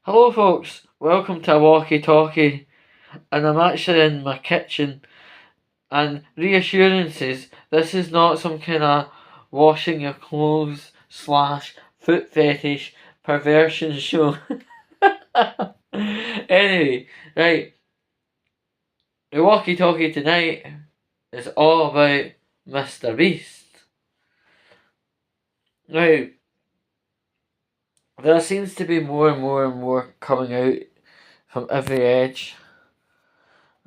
Hello, folks. Welcome to Walkie Talkie. And I'm actually in my kitchen. And reassurances, this is not some kind of washing your clothes slash foot fetish perversion show. Anyway, right. The Walkie Talkie tonight is all about Mr. Beast. Now, there seems to be more and more and more coming out from every edge.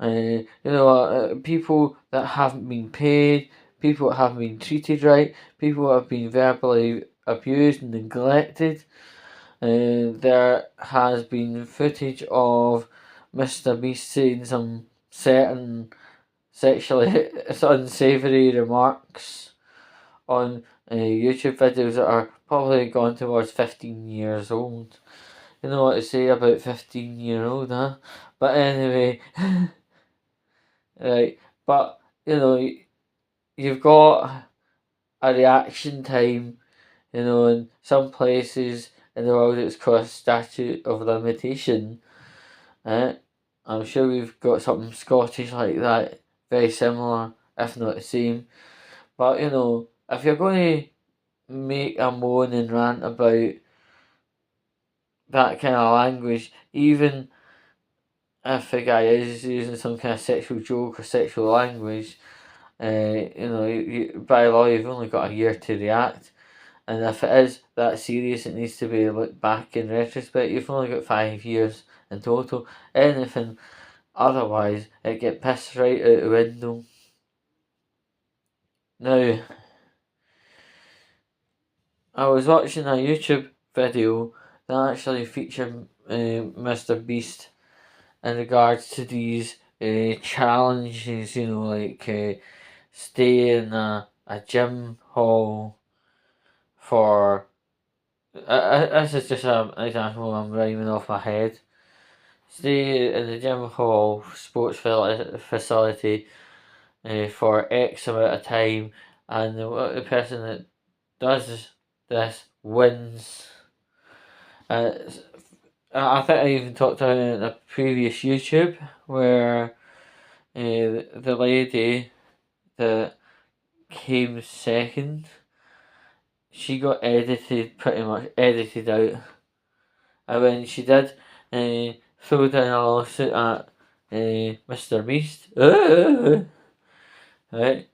People that haven't been paid, people that haven't been treated right, people that have been verbally abused and neglected. There has been footage of Mr. Beast saying some certain sexually unsavoury remarks on YouTube videos that are probably gone towards 15 years old. You know what to say about 15-year-old, huh? But anyway, right. But, you've got a reaction time, in some places in the world it's called a statute of limitation. Eh? I'm sure we've got something Scottish like that, very similar, if not the same. But, if you're going to make a moan and rant about that kind of language, even if a guy is using some kind of sexual joke or sexual language, by law you've only got a year to react. And if it is that serious, it needs to be looked back in retrospect. You've only got 5 years in total. Anything otherwise, it get pissed right out the window. Now, I was watching a YouTube video that actually featured Mr. Beast in regards to these challenges, stay in a gym hall for. This is just an example I'm rhyming off my head. Stay in the gym hall, sports facility for X amount of time, and the person that does this wins. I think I even talked about it in a previous YouTube where the lady that came second, she got pretty much edited out. And when she did throw down a lawsuit at Mr. Beast, right,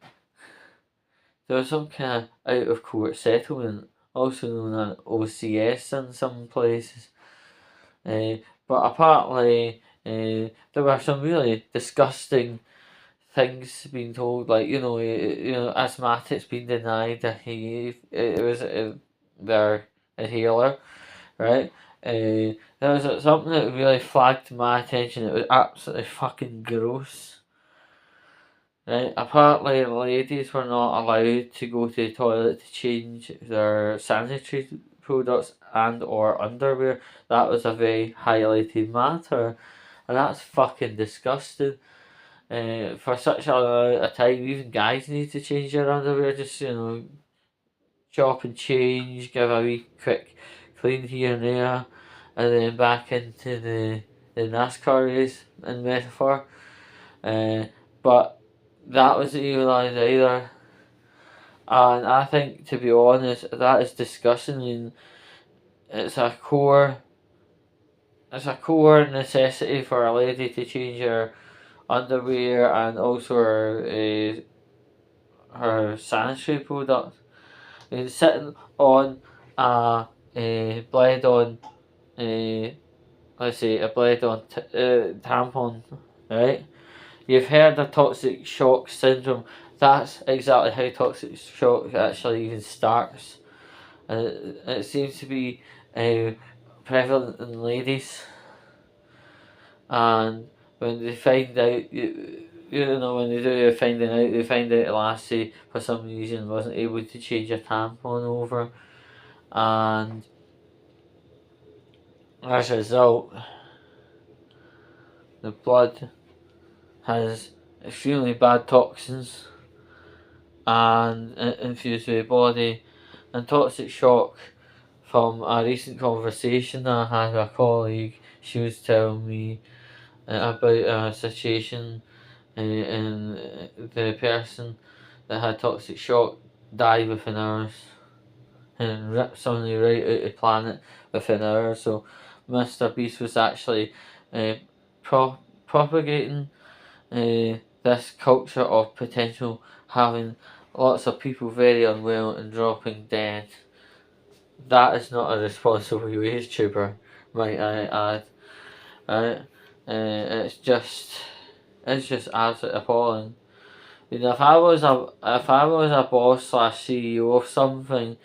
there was some kind of out of court settlement, also known as OCS in some places. But apparently, there were some really disgusting things being told, like asthmatics being denied that it was their inhaler, right? There was something that really flagged my attention. It was absolutely fucking gross. Right? Apparently, ladies were not allowed to go to the toilet to change their sanitary products and or underwear. That was a very highlighted matter, and that's fucking disgusting. For such a time, even guys need to change their underwear. Just chop and change, give a wee quick clean here and there, and then back into the NASCAR race in metaphor. But that wasn't utilised either. And I think, to be honest, that is disgusting. And it's a core, necessity for a lady to change her underwear and also her sanitary product. And sitting on a bled on let's say a bled on tampon, right? You've heard of toxic shock syndrome. That's exactly how toxic shock actually even starts. And it seems to be prevalent in ladies. And when they find out, when they do finding out, they find out the lassie for some reason wasn't able to change a tampon over. And as a result, the blood has extremely bad toxins and infused with the body, and toxic shock from a recent conversation I had with a colleague. She was telling me about a situation, and the person that had toxic shock died within hours and ripped somebody right out of the planet within hours. So Mr. Beast was actually uh, propagating this culture of potential having lots of people very unwell and dropping dead. That is not a responsible YouTuber, might I add. Right? It's just absolutely appalling. You know, if I was a boss slash CEO of something,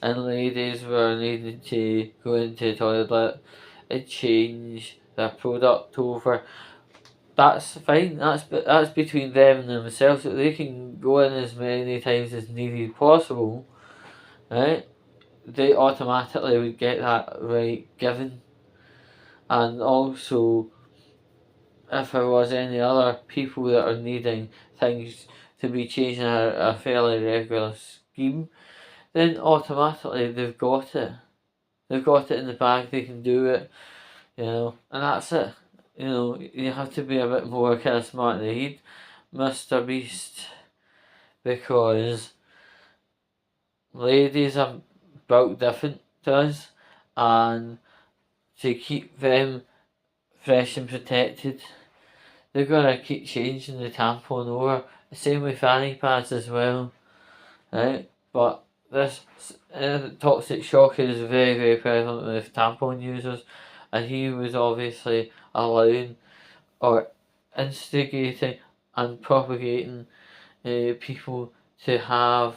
and ladies were needed to go into the toilet and change their product over, that's fine. That's between them and themselves. That they can go in as many times as needed possible, right? They automatically would get that right given, and also if there was any other people that are needing things to be changed in a fairly regular scheme, then automatically they've got it. They've got it in the bag, they can do it, and that's it. You have to be a bit more kind of smart in the head, Mr. Beast, because ladies are built different to us, and to keep them fresh and protected, they're gonna keep changing the tampon over. The same with fanny pads as well, right? But this toxic shock is very, very prevalent with tampon users, and he was obviously allowing or instigating and propagating people to have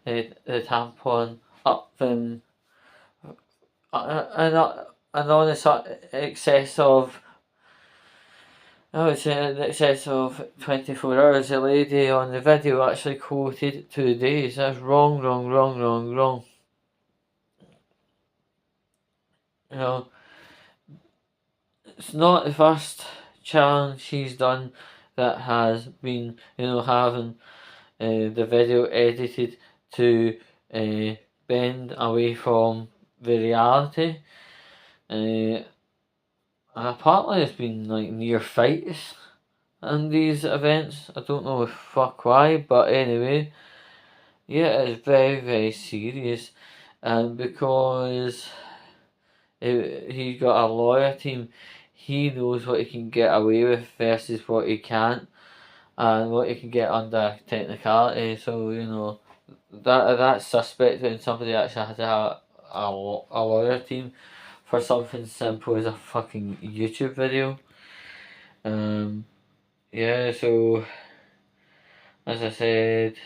the tampon up them and on excess of, I would say, in excess of 24 hours. The lady on the video actually quoted 2 days. That's wrong, wrong, wrong, wrong, wrong. You know, it's not the first challenge she's done that has been, having the video edited to bend away from the reality. And apparently there's been like near fights in these events. I don't know if fuck why, but anyway, yeah, it's very, very serious. And because he's got a lawyer team, he knows what he can get away with versus what he can't, and what he can get under technicality. So that's suspect when somebody actually has to have a lawyer team for something simple as a fucking YouTube video. Yeah, so as I said,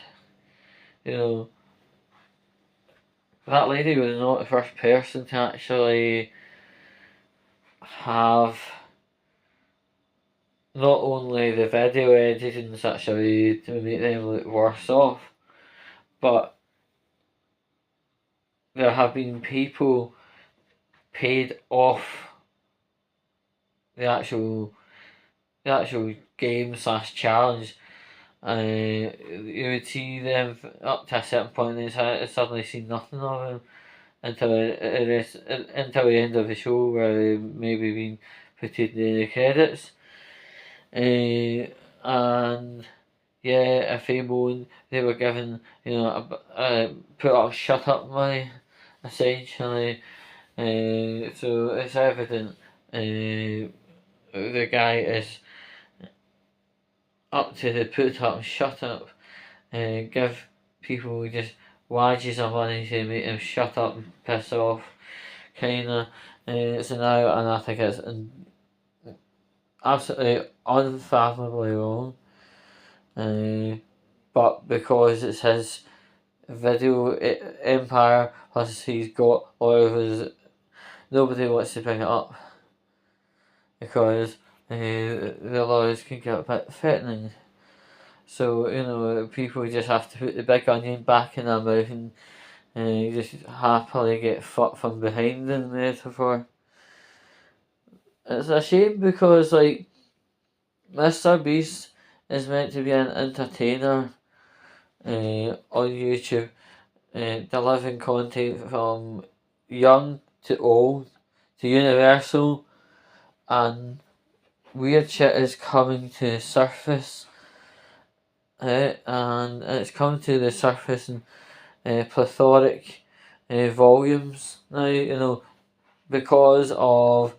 you know, that lady was not the first person to actually have not only the video edited in such a way to make them look worse off, but there have been people paid off the actual game slash challenge. You would see them up to a certain point, and then suddenly see nothing of them until until the end of the show, where they maybe been put in the credits. And yeah, if they moan, they were given put up shut up money, essentially. So it's evident the guy is up to the put up shut up, give people just wages of money to make them shut up and piss off, kinda. So now, and I think it's absolutely unfathomably wrong. But because it's his video empire, plus he's got all of his, nobody wants to bring it up because the lawyers can get a bit threatening. So people just have to put the big onion back in their mouth and just happily get fucked from behind in the metaphor. It's a shame because like Mr. Beast is meant to be an entertainer on YouTube, delivering content from young to old to universal, and weird shit is coming to the surface. And it's coming to the surface in plethoric volumes now, because of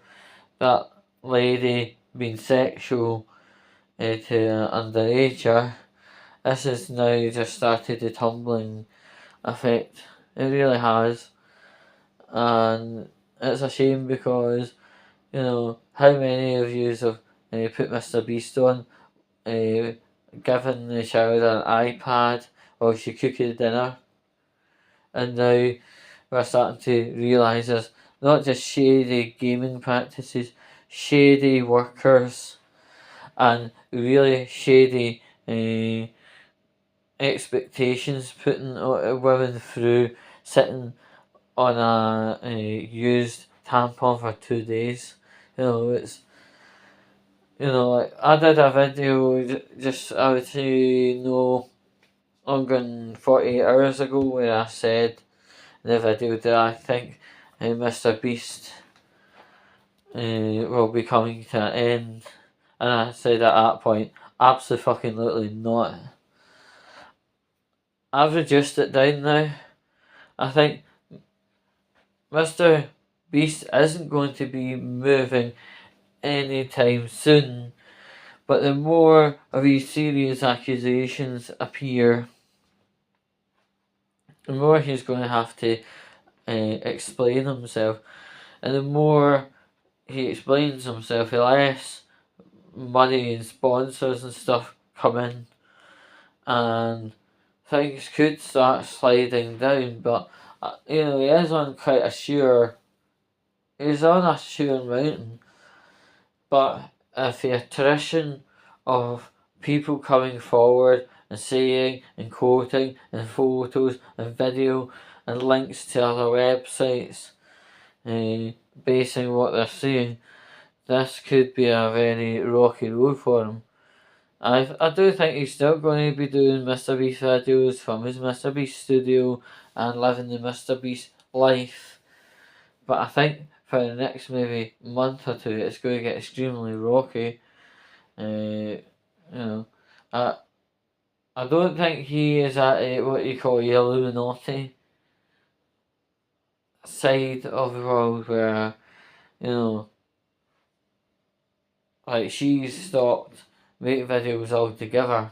that lady being sexual to an underager. This has now just started the tumbling effect. It really has. And it's a shame because, how many of you have put Mr. Beast on, given the child an iPad while she cooking dinner, and now we're starting to realise there's not just shady gaming practices, shady workers, and really shady expectations putting women through sitting on a used tampon for 2 days. It's like I did a video just I would say no longer than 48 hours ago where I said in the video that I think Mr. Beast will be coming to an end, and I said at that point, absolutely not. I've reduced it down now. I think Mr. Beast isn't going to be moving anytime soon, but the more of these serious accusations appear, the more he's going to have to explain himself, and the more he explains himself, the less money and sponsors and stuff come in, and things could start sliding down. But he is on quite a sure. He's on a sure mountain, but if the attrition of people coming forward and saying and quoting and photos and video and links to other websites, basing what they're saying, this could be a very rocky road for him. I do think he's still going to be doing Mr. Beast videos from his Mr. Beast studio and living the Mr. Beast life. But I think for the next maybe month or two, it's going to get extremely rocky. I don't think he is at what you call the Illuminati side of the world where, like she's stopped making videos altogether.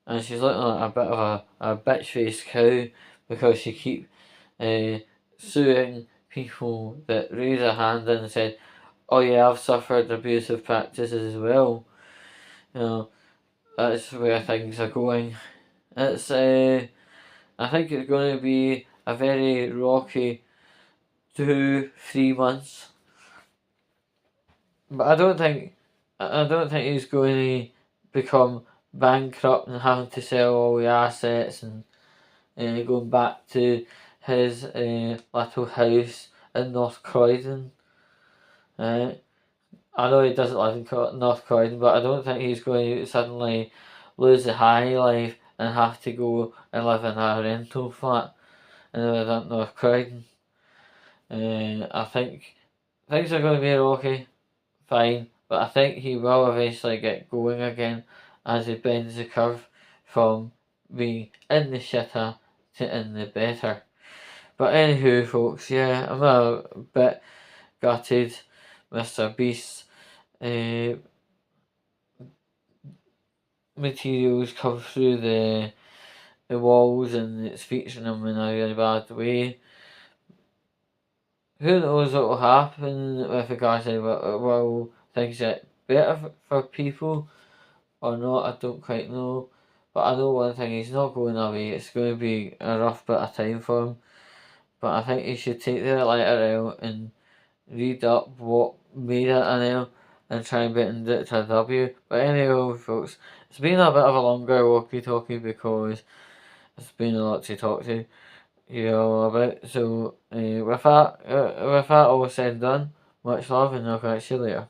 And she's looking like a bit of a bitch faced cow because she keep suing people that raise a hand and said, oh yeah, I've suffered abusive practices as well. That's where things are going. It's I think it's going to be a very rocky 2-3 months. But I don't think he's going to become bankrupt and having to sell all the assets and going back to his little house in North Croydon. I know he doesn't live in North Croydon, but I don't think he's going to suddenly lose the high life and have to go and live in a rental flat in North Croydon. I think things are going to be rocky, fine, but I think he will eventually get going again as he bends the curve from being in the shitter to in the better. But anywho, folks, yeah, I'm a bit gutted. Mr. Beast materials come through the walls and it's featuring them in a really bad way. Who knows what will happen with regards to will things get better for people or not, I don't quite know. But I know one thing, he's not going away. It's going to be a rough bit of time for him. But I think he should take the letter out and read up what made it an L and try and bend it to a W. But anyway, folks, it's been a bit of a longer walkie talkie because it's been a lot to talk to you all about. So with that all said and done, much love and I'll catch you later.